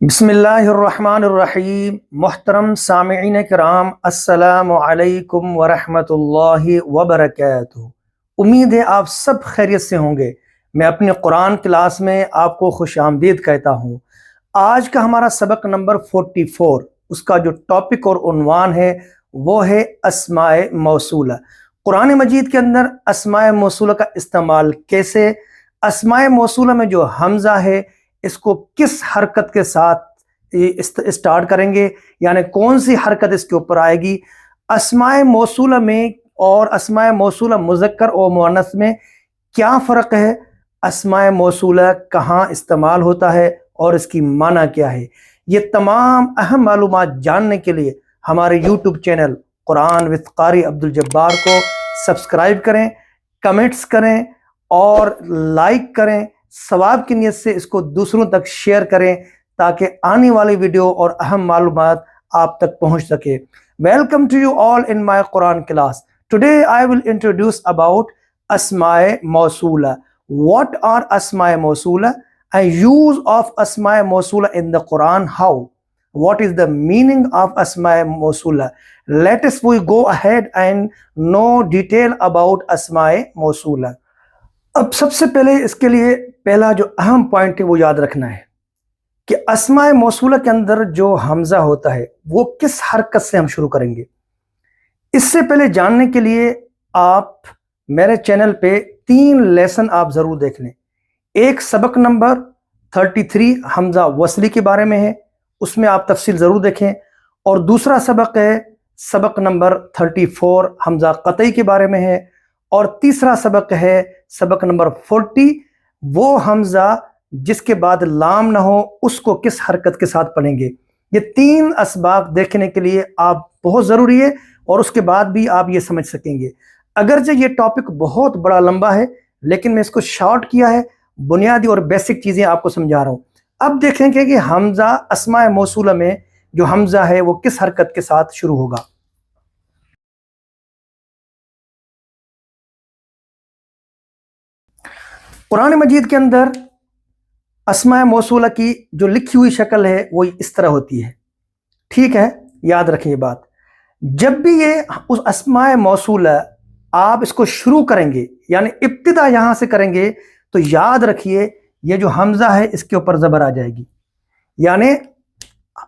بسم اللہ الرحمن الرحیم۔ محترم سامعین کرام، السلام علیکم ورحمۃ اللہ وبرکاتہ۔ امید ہے آپ سب خیریت سے ہوں گے۔ میں اپنے قرآن کلاس میں آپ کو خوش آمدید کہتا ہوں۔ آج کا ہمارا سبق نمبر 44، اس کا جو ٹاپک اور عنوان ہے وہ ہے اسماء موصولہ۔ قرآن مجید کے اندر اسماء موصولہ کا استعمال کیسے، اسماء موصولہ میں جو حمزہ ہے اس کو کس حرکت کے ساتھ اسٹارٹ کریں گے، یعنی کون سی حرکت اس کے اوپر آئے گی، اسماء موصولہ میں اور اسماء موصولہ مذکر اور مؤنث میں کیا فرق ہے، اسماء موصولہ کہاں استعمال ہوتا ہے اور اس کی معنی کیا ہے، یہ تمام اہم معلومات جاننے کے لیے ہمارے یوٹیوب چینل قرآن وتھ قاری عبدالجبار کو سبسکرائب کریں، کمنٹس کریں اور لائک کریں۔ ثواب کی نیت سے اس کو دوسروں تک شیئر کریں تاکہ آنے والی ویڈیو اور اہم معلومات آپ تک پہنچ سکے۔ Welcome to you all in my Quran class. Today I will introduce about اسماء موصولہ۔ What are اسماء موصولہ and use of اسماء موصولہ in the Quran? How? What is the meaning of اسماء موصولہ? Let us we go ahead and know detail about اسماء موصولہ۔ اب سب سے پہلے اس کے لیے پہلا جو اہم پوائنٹ ہے وہ یاد رکھنا ہے کہ اسماء موصولہ کے اندر جو حمزہ ہوتا ہے وہ کس حرکت سے ہم شروع کریں گے۔ اس سے پہلے جاننے کے لیے آپ میرے چینل پہ 3 لیسن آپ ضرور دیکھ لیں۔ ایک سبق نمبر 33 حمزہ وصلی کے بارے میں ہے، اس میں آپ تفصیل ضرور دیکھیں، اور دوسرا سبق ہے سبق نمبر 34 حمزہ قطعی کے بارے میں ہے، اور تیسرا سبق ہے سبق نمبر 40 وہ حمزہ جس کے بعد لام نہ ہو اس کو کس حرکت کے ساتھ پڑھیں گے۔ یہ 3 اسباق دیکھنے کے لیے آپ بہت ضروری ہے، اور اس کے بعد بھی آپ یہ سمجھ سکیں گے۔ اگرچہ یہ ٹاپک بہت بڑا لمبا ہے لیکن میں اس کو شارٹ کیا ہے، بنیادی اور بیسک چیزیں آپ کو سمجھا رہا ہوں۔ اب دیکھیں کہ حمزہ اسماء موصولہ میں جو حمزہ ہے وہ کس حرکت کے ساتھ شروع ہوگا۔ قرآن مجید کے اندر اسماء موصولہ کی جو لکھی ہوئی شکل ہے وہ اس طرح ہوتی ہے، ٹھیک ہے، یاد رکھیں یہ بات۔ جب بھی یہ اس اسماء موصولہ آپ اس کو شروع کریں گے، یعنی ابتدا یہاں سے کریں گے، تو یاد رکھیے یہ جو حمزہ ہے اس کے اوپر زبر آ جائے گی، یعنی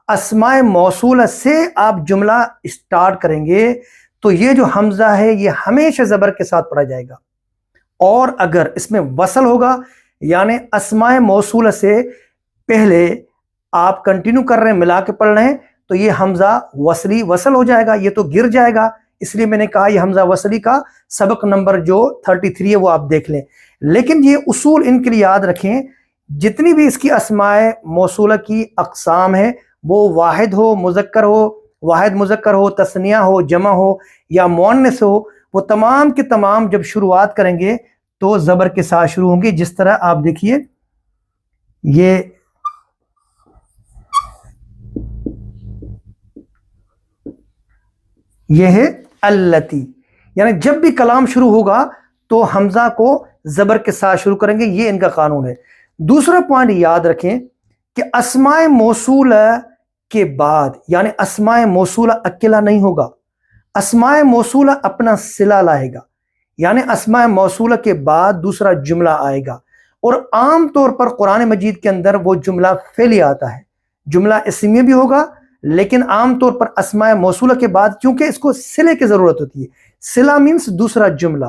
اسماء موصولہ سے آپ جملہ اسٹارٹ کریں گے تو یہ جو حمزہ ہے یہ ہمیشہ زبر کے ساتھ پڑھا جائے گا، اور اگر اس میں وصل ہوگا یعنی اسماء موصولہ سے پہلے آپ کنٹینیو کر رہے ہیں، ملا کے پڑھ رہے ہیں، تو یہ حمزہ وصلی وصل ہو جائے گا، یہ تو گر جائے گا۔ اس لیے میں نے کہا یہ حمزہ وصلی کا سبق نمبر جو 33 ہے وہ آپ دیکھ لیں۔ لیکن یہ اصول ان کے لیے یاد رکھیں، جتنی بھی اس کی اسماء موصولہ کی اقسام ہے وہ واحد ہو مذکر ہو، واحد مذکر ہو، تثنیہ ہو، جمع ہو یا مؤنث ہو، وہ تمام کے تمام جب شروعات کریں گے تو زبر کے ساتھ شروع ہوں گی۔ جس طرح آپ دیکھیے یہ ہے التی، یعنی جب بھی کلام شروع ہوگا تو حمزہ کو زبر کے ساتھ شروع کریں گے، یہ ان کا قانون ہے۔ دوسرا پوائنٹ یاد رکھیں کہ اسماء موصولہ کے بعد، یعنی اسماء موصولہ اکیلا نہیں ہوگا، اسماء موصولہ اپنا صلہ لائے گا، یعنی اسماء موصولہ کے بعد دوسرا جملہ آئے گا، اور عام طور پر قرآن مجید کے اندر وہ جملہ فعلی آتا ہے، جملہ اسمیہ بھی ہوگا، لیکن عام طور پر اسماء موصولہ کے بعد کیونکہ اس کو صلے کی ضرورت ہوتی ہے، صلہ مینس دوسرا جملہ،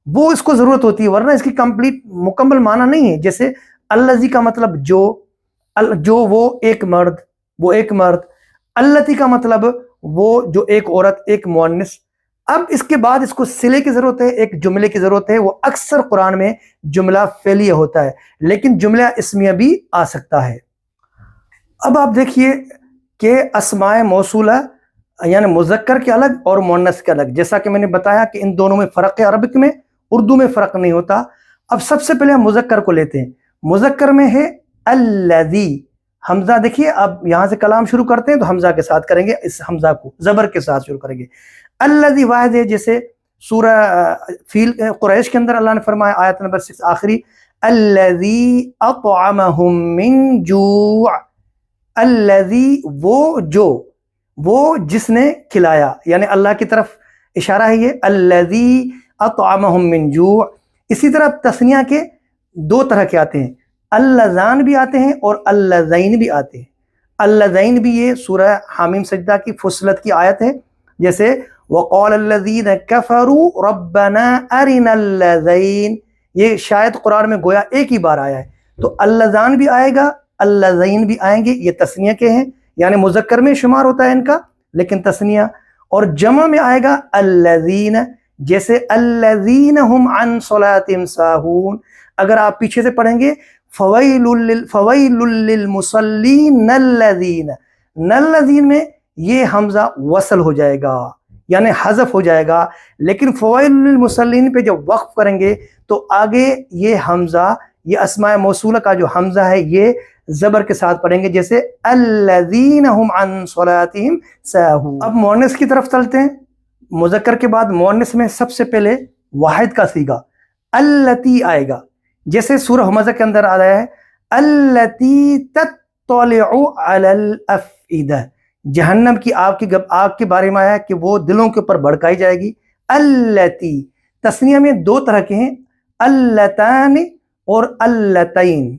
وہ اس کو ضرورت ہوتی ہے، ورنہ اس کی مکمل معنی نہیں ہے۔ جیسے الذی کا مطلب جو وہ ایک مرد، وہ ایک مرد، التی کا مطلب وہ جو ایک عورت، ایک مؤنث۔ اب اس کے بعد اس کو صلے کی ضرورت ہے، ایک جملے کی ضرورت ہے، وہ اکثر قرآن میں جملہ فعلیہ ہوتا ہے، لیکن جملہ اسمیہ بھی آ سکتا ہے۔ اب آپ دیکھیے کہ اسماء موصولہ یعنی مذکر کے الگ اور مؤنث کے الگ، جیسا کہ میں نے بتایا کہ ان دونوں میں فرق ہے، عربک میں، اردو میں فرق نہیں ہوتا۔ اب سب سے پہلے ہم مذکر کو لیتے ہیں۔ مذکر میں ہے الذی، حمزہ دیکھیے، اب یہاں سے کلام شروع کرتے ہیں تو حمزہ کے ساتھ کریں گے، اس حمزہ کو زبر کے ساتھ شروع کریں گے۔ الذی واحد ہے، جیسے سورہ فیل قریش کے اندر اللہ نے فرمایا آیت نمبر 6 آخری، الذی اطعمہم من جوع، الذی وہ جس نے کھلایا، یعنی اللہ کی طرف اشارہ ہے یہ، الذی اطعمہم من جوع۔ اسی طرح تثنیہ کے دو طرح کے آتے ہیں، اللذان بھی آتے ہیں اور اللذین بھی آتے ہیں۔ اللذین بھی یہ سورہ حامیم سجدہ کی فصلت کی آیت ہے، جیسے وقال الذین کفروا ربنا ارنا اللذین، یہ شاید قرآن میں گویا ایک ہی بار آیا ہے، تو اللذان بھی آئے گا، اللذین بھی آئیں گے، یہ تثنیہ کے ہیں، یعنی مذکر میں شمار ہوتا ہے ان کا لیکن تثنیہ، اور جمع میں آئے گا الذین، جیسے الذین ہم عن صلاتہم ساہون، اگر آپ پیچھے سے پڑھیں گے فویل للمصلین الذین میں یہ حمزہ وصل ہو جائے گا، یعنی حذف ہو جائے گا، لیکن فویل للمصلین پہ جب وقف کریں گے تو آگے یہ حمزہ، یہ اسماء موصولہ کا جو حمزہ ہے یہ زبر کے ساتھ پڑھیں گے، جیسے الذین ہم عن صلاتہم ساہون۔ اب مؤنث کی طرف چلتے ہیں، مذکر کے بعد مؤنث میں سب سے پہلے واحد کا صیغہ اللتی آئے گا، جیسے سورہ حمزہ کے اندر آ رہا ہے التی تطلع علی الافئدہ، جہنم کی آگ کے بارے میں آیا ہے کہ وہ دلوں کے اوپر بھڑکائی جائے گی۔ التی تثنیہ میں دو طرح کے ہیں، اللتان اور اللتین،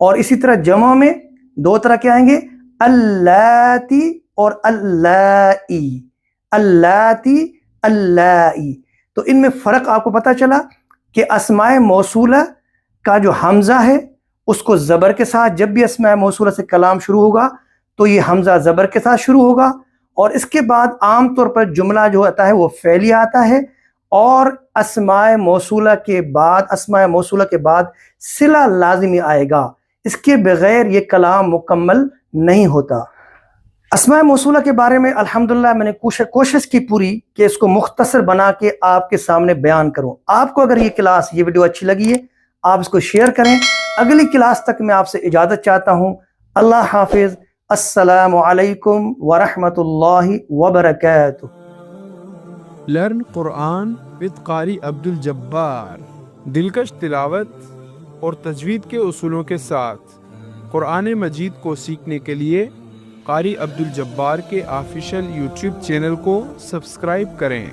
اور اسی طرح جمع میں دو طرح کے آئیں گے، اللاتی اور اللائی، اللاتی اللائی۔ تو ان میں فرق آپ کو پتہ چلا کہ اسماء موصولہ کا جو حمزہ ہے اس کو زبر کے ساتھ، جب بھی اسماء موصولہ سے کلام شروع ہوگا تو یہ حمزہ زبر کے ساتھ شروع ہوگا، اور اس کے بعد عام طور پر جملہ جو آتا ہے وہ فعلی آتا ہے، اور اسماء موصولہ کے بعد صلہ لازمی آئے گا، اس کے بغیر یہ کلام مکمل نہیں ہوتا۔ اسماء موصولہ کے بارے میں الحمدللہ میں نے کوشش کی پوری کہ اس کو مختصر بنا کے آپ کے سامنے بیان کروں۔ آپ کو اگر یہ ویڈیو اچھی لگی ہے آپ اس کو شیئر کریں۔ اگلی کلاس تک میں آپ سے اجازت چاہتا ہوں۔ اللہ حافظ، السلام علیکم ورحمۃ اللہ وبرکاتہ۔ لرن قرآن with قاری عبد الجبار، دلکش تلاوت اور تجوید کے اصولوں کے ساتھ قرآن مجید کو سیکھنے کے لیے قاری عبد الجبار کے آفیشیل یوٹیوب چینل کو سبسکرائب کریں۔